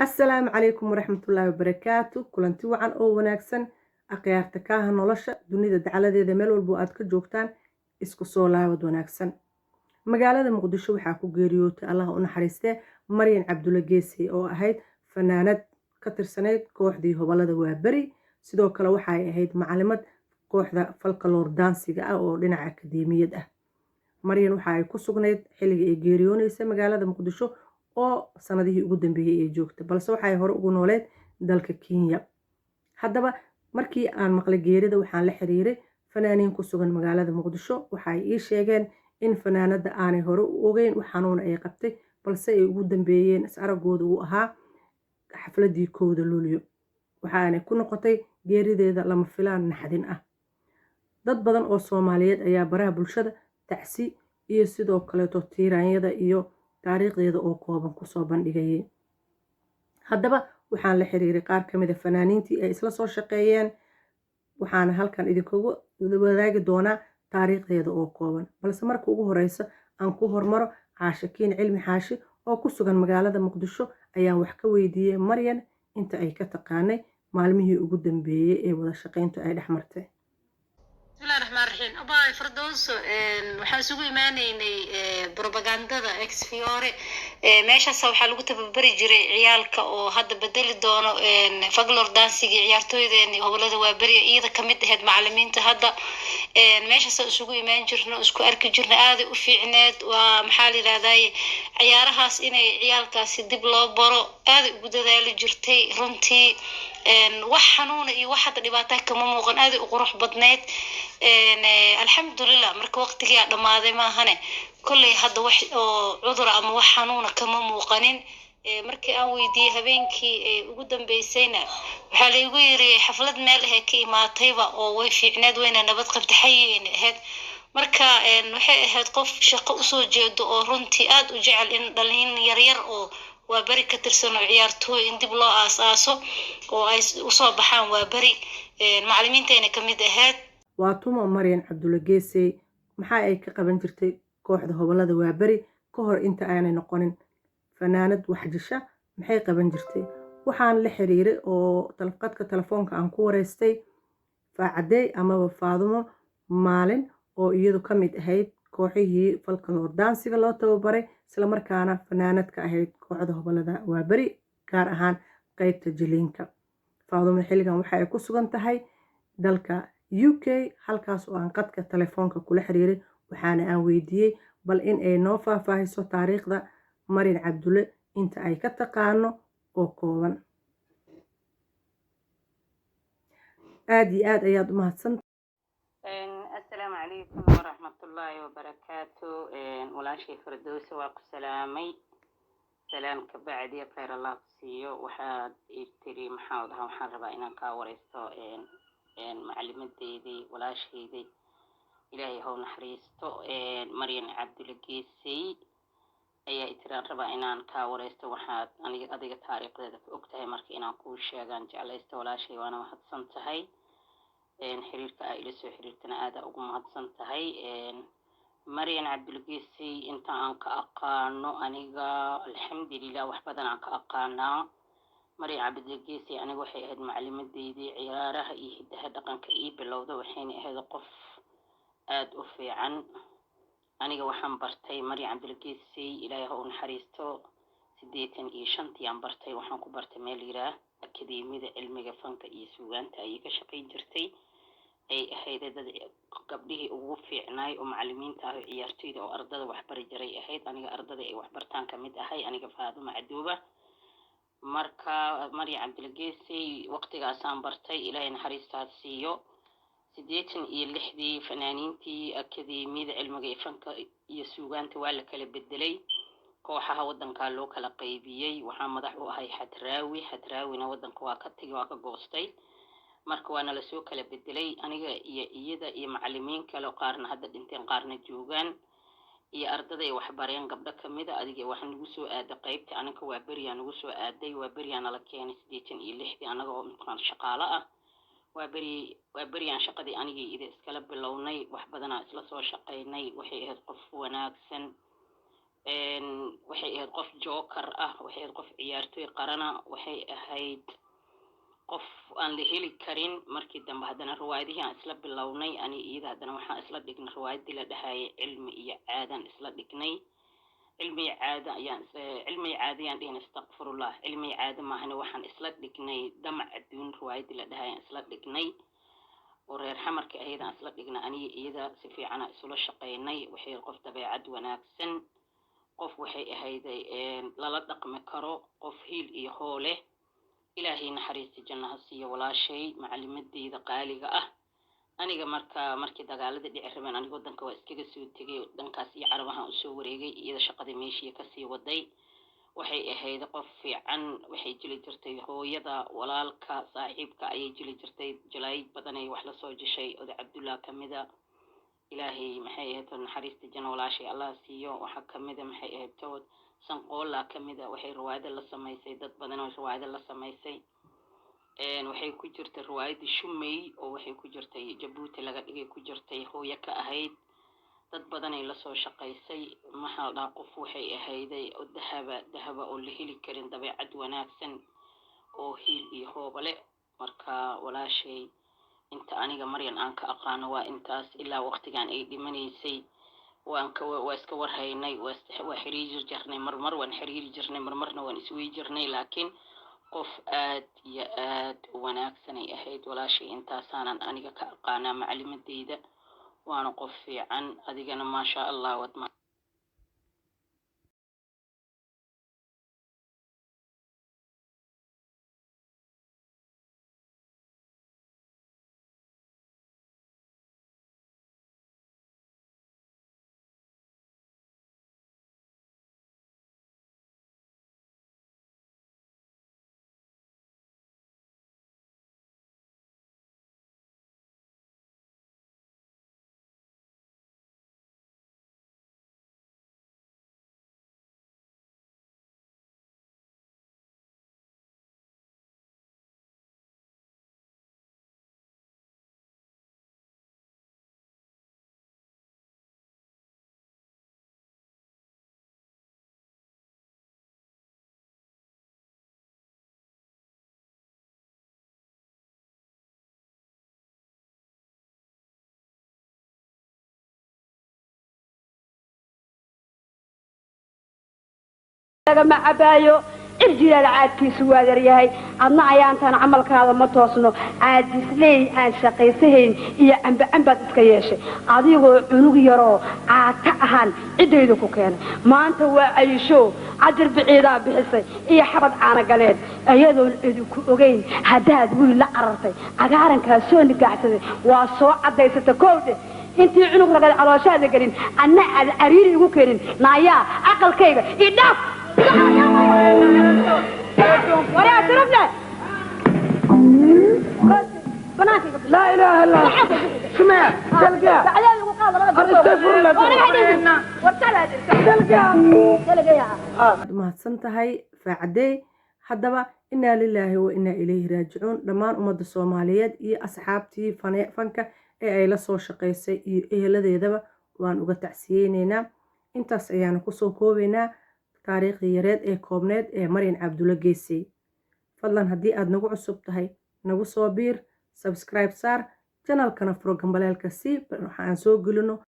السلام عليكم ورحمة الله وبركاته kulanti wacan oo wanaagsan akhyaarta kaaha nolosha dunida dacaladeeda meel walbo aad ka joogtaan isku soo laabad wanaagsan magaalada muqdisho waxaa ku geeriyootay allah u naxariistee maryan cabdulle geesey oo ahayd fanaanad ka tirsaneyd kooxdii hobalada waaberi sidoo kale waxay ahayd macalimad kooxda falkaloor daansiga ah oo dhinaca akademiyad ah maryan waxa ay ku sugnayd xilliga ay geeriyoonaysay magaalada muqdisho oo sanadihii ugu dambeeyay ay joogtay balse waxay hore ugu nooleed dalka Kenya haddaba markii aan maqlay geerida waxaan la xiriiray fanaaniin ku sugan magaalada muqdisho waxay ii sheegeen in fanaanada aanay hore u ogeyn wax xanuun ay qabtay balse ay ugu dambeeyeen is aragooda uu ahaa xafladii kooda luulyo waxaanay ku noqotay geerideeda lama filaan naxdin ah dad badan oo Soomaaliyeed ayaa baraha bulshada tacsi iyo sidoo kale tiiraanyada iyo taariikhdeeda oo kooban ku soo bandhigayay haddaba waxaan la xiriiray qaar ka mid ah fanaaniintii ay isla soo shaqeeyeen waxaana halkan idinkugu wadaagi doonaa taariikhdeeda oo kooban balse marka ugu horeysa aan ku hormaro caashakiin cilmi xaashi oo ku sugan magaalada muqdisho ayaan wax ka weydiiyey maryan inta ay ka taqaanay maalmihii ugu dambeeyay ee wada shaqeyntu ay dhex martay بسم الله الرحمن الرحيم أبا فردوس وحاسوي ماني بروباغندا إكس فيوري ماشى سو حلو تبرج جري عيالك أو هذا بدل دونه فقلور دانسي عيارتوي ذي هو لذا وبري إذا كميت هاد معلمين تهدا ماشى سو مان جرنا اسكو أرك جرنا هذا وفي عناد ومحالي لهذاي عيارها إن عيالك سيدب لو برو هذا وجود ذلك جرتي رنتي wax xanuun iyo wax dhibaato kama muuqan aad u qurux badneed alxamdulillah marka waqtiga dhamaaday ma ahane kulli hadda wax oo cudur ama wax xanuun kama muuqanin markii aan weydiiyay habeenkii ugu dambeysayna waxa la igu yiri xaflad meel ah ka imaatayba oo way fiicneed wayna nabad qabtaxayeen ahayd marka waxay ahayd qof shaqo u soo jeedo oo runtii aad u jecel in dhalin yar yar oo waa bari ka tirsan oo ciyaartooy in dib loo aasaaso oo ay u soo baxaan waa bari macallimiinteena ka mid ahayd waa tumo maryan cabdulle geesey maxaa ay ka qaban jirtay kooxda hobalada waa bari ka hor inta aanay noqonin fanaanad waxjisha maxay qaban jirtay waxaan la xiriiray oo talqadka telefoonka aan ku wareystay faacadey amaba faadumo maalin oo iyadu ka mid ahayd kooxihii falkaloor daansiga loo tababaray isla markaana fanaanad ka ahayd kooxda hobalada waa bari gaar ahaan qaybta jiliinka faadumo xilligan waxa ay ku sugan tahay dalka UK halkaas oo aan qadka telefoonka kula xiriiray waxaana aan weydiiyey bal in ay noo faahfaahiso taariikhda maryan cabdulle inta ay ka taqaano oo kooban aad iyo aad ayaad u mahadsan السلام عليكم ورحمة الله وبركاته ولا شيء فردوس واقف سلامي سلام كبعد يا خير الله سيو وحاد يشتري محاولها وحربا إن كاوريستو معلمة دي ولا شيء دي إلهي هو نحريستو مريم عبد القيسي أي إتران ربا إن كاوريستو وحاد أنا أديك تاريخ ذا في وقتها مركي إن كوش شاقان جعليستو ولا شيء وأنا واحد صنتهاي xiriirka ay ila soo xiriirtana aad ugu mahadsan tahay maryan cabdulgeesi inta aan ka aqaano aniga alxamdulillah wax badan aan ka aqaanaa maryan cabdulgeesi aniga waxay ahayd macallimadeydii ciyaaraha iyo hidaha dhaqanka ii bilowda waxayna ahayd qof aad u fiican aniga waxaan bartay maryan cabdulgeesi ilaahay ha u naxariisto 85 aan bartay waxaan ku bartay meel yiraah akademiyada cilmiga fanka iyo suugaanta ay ka shaqeyn jirtay ay ahayd dad gabdhihii ugu fiicnaay oo macallimiinta ah ciyaartooyda oo ardada wax bari jiray ahayd aniga ardada ay wax bartaan ka mid ahay aniga Faadumo Caduuba marka maryan cabdulgeesi waqtigaas aan bartay ilaahay naxariistaas siiyo 86 fanaaniintii akademiyada cilmiga fanka iyo suugaanta waa la kala bedelay kooxaha wadanka loo kala qaybiyay waxaa madax u ahay hadraawina wadanka waa ka tagay waa ka goostay marka waana la soo kala bedelay aniga iyo iyada iyo macallimiin kale qaarna hadda dhinteen qaarna joogaan iyo ardada ay wax bareen gabdho kamid ah adiga waxaan ugu soo aaday qaybta anaga waa bariyaan ugu soo aaday waa bariyaan la keenay 86 anaga oo imtixaan shaqaale ah waa bariyaan shaqadii aniga ida iskala bilownay wax badan isla soo shaqeynay waxay ahayd qof wanaagsan waxay ahayd qof joker ah, waxay ahayd qof ciyaartoy qarana, waxay ahayd qof aan la heli karin. Markii dambe haddana riwaayadihii aan isla bilownay ani iyada haddana waxaan isla dhignay riwaayadii la dhahayay cilmi iyo caadaan isla dhignay. cilmi iyo caada ayaan dhihin, astaqfirullah, cilmi iyo caada maahane waxaan isla dhignay damac adduun riwaayadii la dhahayaan isla dhignay oo reer xamarka ahayd aan isla dhignay aniga iyada si fiican aan isula shaqaynay. waxay qof dabeecad wanaagsan, qof waxay ahayd lala dhaqmi karo, qof hiil iyo hoole. ilaahay naxariista jannaha siiyo walaashay macalimadeeda qaaliga ah. aniga markii dagaalada dhici rabeen aniga wadanka waa iskaga soo tegay, dhankaas iyo carabahan usoo wareegay, iyada shaqada meeshii kasii waday. waxay ahayd qof fiican, waxay jili jirtay hooyada, walaalka, saaxiibka ayay jili jirtay. jalaayid badan ay wax la soo jeshay oday cabdullah kamida. ilaahay maxay ahayd naxariista janna walaashay allah siiyo. waxaa kamida maxay ahayd tood sanqoola kamida, waxay riwaayada la samaysay, dad badan oo riwaayada la samaysay. waxay ku jirtay riwaayadii shumey oo waxay ku jirtay jabuuti laga dhigay ku jirtay, hooyo ka ahayd. dad badan ay la soo shaqaysay. maxaa dhaa qof waxay ahayday oo dahaba oo la heli karin, dabeecad wanaagsan oo hiil iyo hoobale. marka walaashay inta aniga maryan aan ka aqaano waa intaas. ilaa waqtigan ay dhimanaysay waa iska warhaynay, waa xiriiri jirnay, marmar waan xiriiri jirnay, marmarna waan iswey jirnay. laakiin qof aad iyo aad u wanaagsan ay ahayd walaashay. intaasaanan aniga ka aqaanaa macalimadeyda, waana qof fiican. adigana maasha allah wad ما عبايو ارجي العادكي سوادر ياهي عدنا عيانتان عمل هذا ما توصنو عادي سلي عن شقيسهين إيا أنبا تسكياشي عديغو عنوغ يرو عاتاهان عديدو كوكينا ما أنت وعيشو عجر بعيدا بحسي إيا حبض عانا قليل أيادو العدو كوغين هداد ويلا عررتي عقارن كاسوني قاعتدي واسو عدي ستكوتي انتي عنوغ لغا على شاهد قلين أنا العريري كوكينين نايا عقل كيغا إداف وريا ترفنا لا اله الا الله سمع تلقى بعدين mahadsan tahay faacadey. haddaba inaa lilaahi wa inaa ilayhi raajicuun. dhammaan ummadda soomaaliyeed iyo asxaabtii fanka ee ay la soo shaqaysay iyo eheladeedaba waan uga tacsiyeyneynaa. intaas ayaanu kusoo koobaynaa taariikhdii yareed ee koobneed ee maryan cabdulla geesay. fadlan haddii aad nagu cusub tahay nagu soo biir, subscribe saar, janalkana furo gambaleelka si waxaan soo gelino